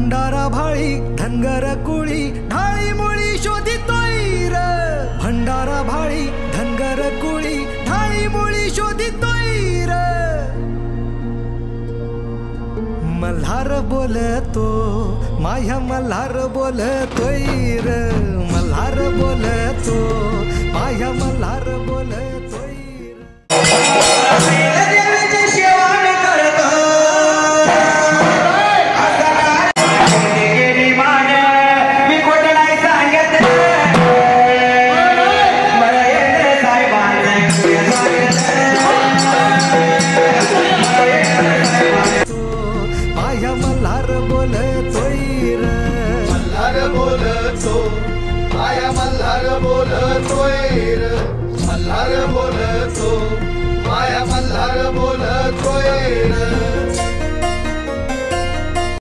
भंडारा भाळी धनगर कुळी ढाळी मुळी शोधितोय र। भंडारा भाळी धनगर कुळी ढाळी मुळी शोधितोय र। मल्हार बोलतो माह्या मल्हार बोलतोय र। मल्हार बोलतो माह्या मल्हार बोलतोय र। मल्हार बोलतोय र। मल्हार बोलतो माया मल्हार बोलतोय र। मल्हार बोलतो माया मल्हार बोलतोय र।